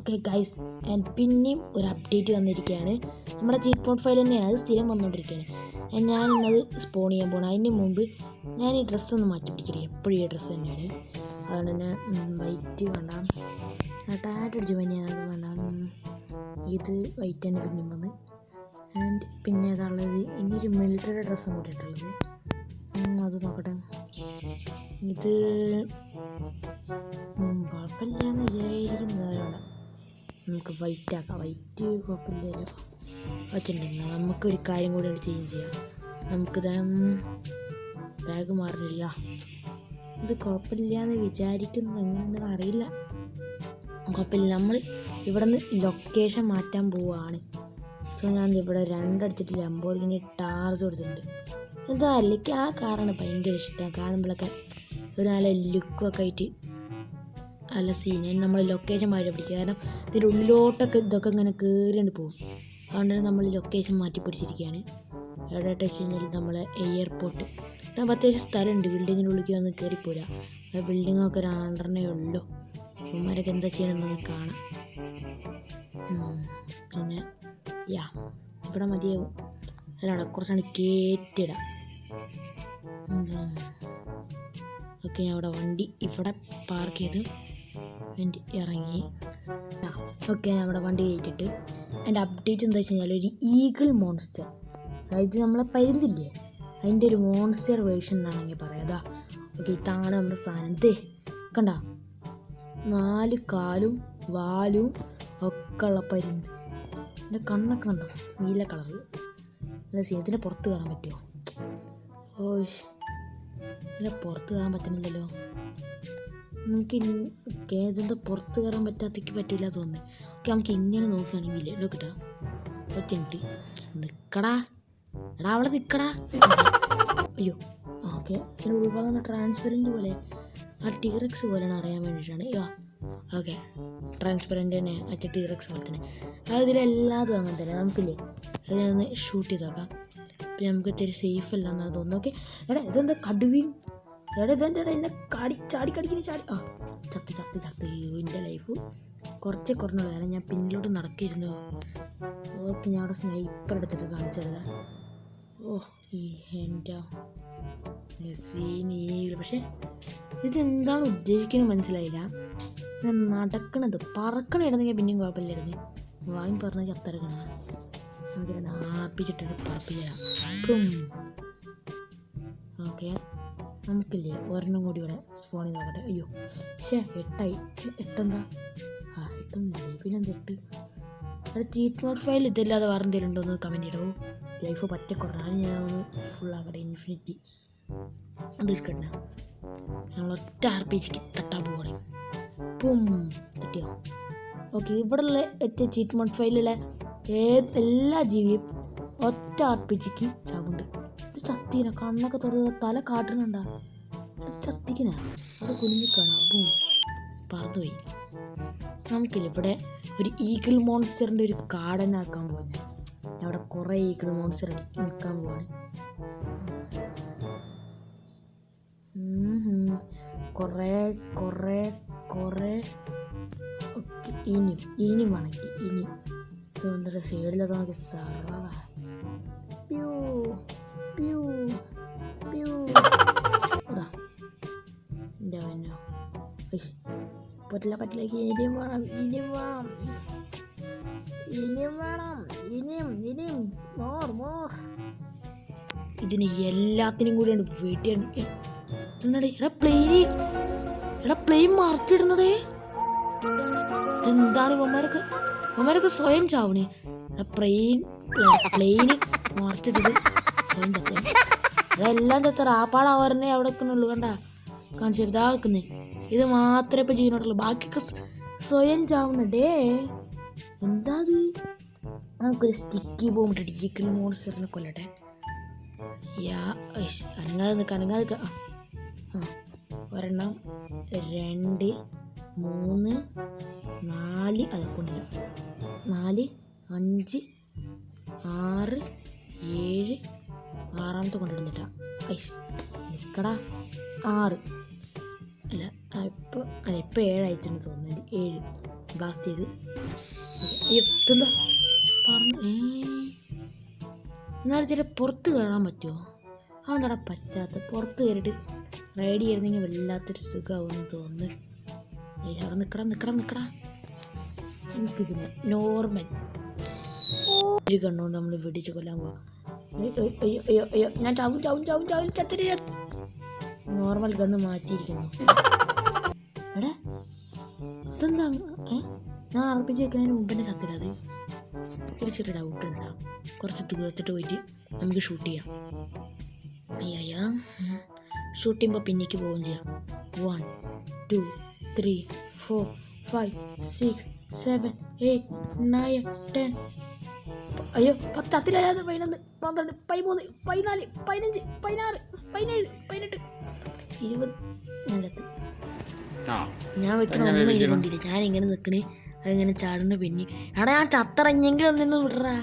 Okay guys, and പിന്നെയും ഒരു update വന്നിരിക്കുകയാണ്. നമ്മുടെ ചീറ്റ് മോഡ് ഫയൽ തന്നെയാണ്, അത് സ്ഥിരം വന്നുകൊണ്ടിരിക്കുകയാണ്. ഞാൻ ഇന്നത് സ്പോൺ ചെയ്യാൻ പോകണം. അതിന് മുമ്പ് ഞാൻ ഈ ഡ്രസ്സൊന്ന് മാറ്റി പിടിക്കട്ടെ. എപ്പോഴും ഈ ഡ്രസ്സ് തന്നെയാണ്. അതുകൊണ്ട് തന്നെ വൈറ്റ് വേണ്ട, ടാറ്റ് അടിച്ച് പനിയാൽ വേണ്ട, ഇത് വൈറ്റ് തന്നെ പിന്നെയും വന്ന്. ആൻഡ് പിന്നെ ഏതാണുള്ളത്, ഇനിയൊരു മിലിറ്ററി ഡ്രസ്സും കൂട്ടിയിട്ടുള്ളത്. അത് നോക്കട്ടെ. ഇത് കുഴപ്പമില്ലാന്ന് വിചാരിക്കുന്നതാണ്. നമുക്ക് വൈറ്റ് ആക്കാം. വൈറ്റ് കുഴപ്പമില്ലല്ലോ. വച്ചിട്ടുണ്ടെങ്കിൽ നമുക്കൊരു കാര്യം കൂടി ചേഞ്ച് ചെയ്യാം. നമുക്കിത് ബാഗ് മാറില്ല. ഇത് കുഴപ്പമില്ലാന്ന് വിചാരിക്കുന്നു. എങ്ങനെയുണ്ടെന്ന് അറിയില്ല. കുഴപ്പമില്ല. നമ്മൾ ഇവിടെ നിന്ന് ലൊക്കേഷൻ മാറ്റാൻ പോവുകയാണ്. സോ ഞാൻ ഇവിടെ 2 അടിച്ചിട്ട് ലംബോർഗിനി ടാർസ് കൊടുത്തിട്ടുണ്ട്. എന്താ അല്ലെങ്കിൽ ആ കാറാണ് ഭയങ്കര ഇഷ്ടം. കാണുമ്പോഴൊക്കെ ഒരു നല്ല ലുക്കൊക്കെ ആയിട്ട് നല്ല സീന്. നമ്മൾ ലൊക്കേഷൻ മാറ്റി പിടിക്കുക. കാരണം ഇതിൻ്റെ ഉള്ളിലോട്ടൊക്കെ ഇതൊക്കെ ഇങ്ങനെ കയറിണ്ട് പോകും. അതുകൊണ്ട് നമ്മൾ ലൊക്കേഷൻ മാറ്റി പിടിച്ചിരിക്കുകയാണ്. എവിടെ വെച്ച് കഴിഞ്ഞാൽ നമ്മളെ എയർപോർട്ട്. അപ്പം അത്യാവശ്യം സ്ഥലമുണ്ട്. ബിൽഡിങ്ങിൻ്റെ ഉള്ളിലേക്ക് വന്ന് കയറിപ്പോരാ. ബിൽഡിങ്ങൊക്കെ 2 ഉള്ളൂ. ഉമ്മാരൊക്കെ എന്താ ചെയ്യണമെന്നൊന്ന് കാണാം. പിന്നെ ഇവിടെ മതിയാവും. അല്ലാണ്ട് കുറച്ചാണ് കയറ്റിയിടാം. ഓക്കെ, ഞാൻ ഇവിടെ വണ്ടി ഇവിടെ പാർക്ക് ചെയ്ത് ഇറങ്ങി. ഓക്കെ, ഞാൻ ഇവിടെ വണ്ടി കയറ്റിയിട്ട് എൻ്റെ അപ്ഡേറ്റ് എന്താ വെച്ച് കഴിഞ്ഞാൽ ഒരു ഈഗിൾ മോൺസ്റ്റർ, അതായത് നമ്മളെ പരുന്തില്ലേ അതിൻ്റെ ഒരു മോൺസ്റ്റർ വേർഷൻ എന്നാണെങ്കിൽ പറയാം. ഓക്കെ, ഇതാണ് നമ്മുടെ സാധനം. കണ്ട 4 കാലും വാലും ഒക്കെ ഉള്ള പരുന്ത്. എൻ്റെ കണ്ണൊക്കെ കണ്ടോ, നീല കളറ്. അല്ല സീനത്തിൻ്റെ പുറത്ത് കയറാൻ പറ്റുമോ? ഇല്ല, പുറത്ത് കയറാൻ പറ്റുന്നില്ലല്ലോ. നമുക്ക് കേജൻ്റെ പുറത്ത് കയറാൻ പറ്റാത്തേക്ക് പറ്റില്ല തോന്നുന്നു. ഓക്കെ, നമുക്ക് ഇങ്ങനെ നോക്കുകയാണെങ്കിൽ നോക്കട്ടാ പറ്റുന്നുണ്ട്. നിൽക്കടാ എടാ, അവിടെ നിൽക്കടാ. അയ്യോ, ഓക്കെ. ഇതിൻ്റെ ഉൾഭാഗം ട്രാൻസ്പെറൻറ്റ് പോലെ, ആ ടീറക്സ് പോലെയാണ് അറിയാൻ വേണ്ടിയിട്ടാണ്. ഓക്കെ, ട്രാൻസ്പെറൻറ്റ് തന്നെ, മറ്റേ ടീറക്സ് പോലെ തന്നെ. അതിലെല്ലാതും അങ്ങനെ തന്നെ. നമുക്കില്ലേ അതിനൊന്ന് ഷൂട്ട് ചെയ്ത് നോക്കാം. പിന്നെ നമുക്ക് ഇത്തിരി സേഫ് അല്ല എന്നാണ് തോന്നുന്നത്. ഓക്കെ, എടാ ഇതെന്താ കടുവയും? ഇതെന്താ എന്നെ ചാടി ചത്ത് എൻ്റെ ലൈഫ് കുറച്ച് കുറഞ്ഞുള്ളൂ. കാരണം ഞാൻ പിന്നിലോട്ട് നടക്കിയിരുന്നു. ഓക്കെ, ഞാൻ അവിടെ സ്നൈപ്പർ എടുത്തിട്ട് കാണിച്ചത്. എൻ്റെ സീനില്ല. പക്ഷെ ഇതെന്താണ് ഉദ്ദേശിക്കുന്നത് മനസ്സിലായില്ല. ഞാൻ നടക്കണത് പറക്കണായിരുന്നെങ്കിൽ പിന്നെയും കുഴപ്പമില്ലായിരുന്നു. വാങ്ങി പറഞ്ഞാൽ ചത്തിറങ്ങണ അതിനാണ് ആപ്പിച്ചിട്ട് പറപ്പില്ല. ഓക്കെ, നമുക്കില്ലേ ഒരെണ്ണം കൂടി ഇവിടെ സ്പോൺ ചെയ്ത് നോക്കട്ടെ. അയ്യോ, 8 എട്ടെന്താ? 8ഒന്നുമില്ലേ, പിന്നെന്താ 8? അത് ചീറ്റ് മോഡ് ഫയൽ ഇതല്ലാതെ വേറെ എന്തെങ്കിലും ഉണ്ടോ എന്ന് കമൻറ്റ് ചെയ്യണോ? ലൈഫ് പറ്റക്കുറഞ്ഞ അതിന് ഞാൻ ഒന്ന് ഫുള്ളാക്കട്ടെ. ഇൻഫിനിറ്റി അത് എടുക്കണ്ട. ഞങ്ങൾ ഒറ്റ RPG തട്ടാൻ പോകണേ. തട്ടിയോ? ഓക്കെ, ഇവിടെയുള്ള ചീറ്റ് മോഡ് ഫയലിലുള്ള എല്ലാ ജീവിയും ഒറ്റ RPG ചവുണ്ട്. ഇത് ചത്തീന കണ്ണൊക്കെ തുറന്ന് തല കാട്ടുന്നുണ്ടാ. ഇത് ചത്തിക്കണ അത് കുനിഞ്ഞിക്കാണാ. പറന്നുപോയി. നമുക്കില്ല ഇവിടെ ഒരു ഈഗിൾ മോൺസ്റ്ററിൻ്റെ ഒരു കാടനാക്കാൻ പോകുന്നത്. അവിടെ കുറേ ഈഗിൾ മോൺസ്റ്റർ നിൽക്കാൻ പോവാണ്. കുറേ ഓക്കെ, ഇനിയും വേണമെങ്കിൽ ഇനി ഇത് വന്നിട്ട് സൈഡിലൊക്കെ നമുക്ക് സർവറാ. അതാ എൻ്റെ വന്നോ പറ്റില്ല. ഇനിയും മോർ. ഇതിന് എല്ലാത്തിനും കൂടിയാണ് വീട്ടിൽ. എടാ പ്ലെയിൻ മറിച്ചിടുന്നടേ. ഇതെന്താണ് ഇവന്മാരൊക്കെ സ്വയം ചാവണേ. പ്ലെയിന് മറിച്ചിട്ടത് സ്വയം ചത്തേ. എല്ലാം ചത്തറ ആപ്പാടാവാറന്നെ അവിടെ എത്തുന്നുള്ളൂ. കണ്ട കാണിച്ചിരുതാ വെക്കുന്നേ. ഇത് മാത്രമേ ഇപ്പം ചെയ്യുന്നുള്ളൂ. ബാക്കിയൊക്കെ സ്വയം ചാവുന്നുണ്ടേ. എന്താ അത്? നമുക്കൊരു സ്റ്റിക്കി ബോംബിട്ടിട്ട് ഈഗിൾ മോൺസ്റ്ററിനെ കൊല്ലട്ടെ. അനങ്ങാതെ നിൽക്കുക. ഒരെണ്ണം 2 3 4 അതൊക്കെ ഉണ്ടല്ല. 4 5 6 7 6ാമത്തെ കൊണ്ടിടുന്നില്ല. നിൽക്കടാ. 6 അല്ല, ഇപ്പോൾ 7 ആയിട്ടുണ്ട് തോന്നുന്നു. 7 ബ്ലാസ്റ്റ് ചെയ്ത്. അയ്യോ ഇതെന്താ പറഞ്ഞു എന്നാലും ചില പുറത്ത് കയറാൻ പറ്റുമോ? അതെന്താടാ പറ്റാത്ത? പുറത്ത് കയറിയിട്ട് റൈഡ് ചെയ്യണമെങ്കിൽ വല്ലാത്തൊരു സുഖമാവുമെന്ന് തോന്നുന്നു. അവിടെ നിൽക്കടാ എനിക്കിതിന് നോർമൽ ഒരു കണ്ണുകൊണ്ട് നമ്മൾ വെടിച്ച് കൊല്ലാൻ പോവാം. അയ്യോ ഞാൻ ചാവും ചത്തിരി. നോർമൽ ഗണ്ണ് മാറ്റിയിരിക്കുന്നു. എടാ അതെന്താ ഞാൻ അർപ്പിച്ച് വെക്കുന്നതിന് മുമ്പ് തന്നെ ചത്തില്ലത്. ഒരു ചെറിയ ഡൗട്ട് ഉണ്ടാവും. കുറച്ച് ദൂരത്തിട്ട് പോയിട്ട് നമുക്ക് ഷൂട്ട് ചെയ്യാം. അയ്യോ ഷൂട്ട് ചെയ്യുമ്പോൾ പിന്നേക്ക് പോവുകയും ചെയ്യാം. 1 2 3 4 5 6 7 8 9 10. അയ്യോ 10 11 11 12 13 14 15 16 17 18 20. ഞാൻ ചത്ത്. ഞാൻ വെക്കണ ഒന്നും ഇതിൽ കണ്ടില്ല. ഞാൻ എങ്ങനെ നിൽക്കണേ അതിങ്ങനെ ചാടുന്ന പിന്നെ. എടാ ഞാൻ ചത്തറഞ്ഞെങ്കിലും ഒന്നും വിടറാ.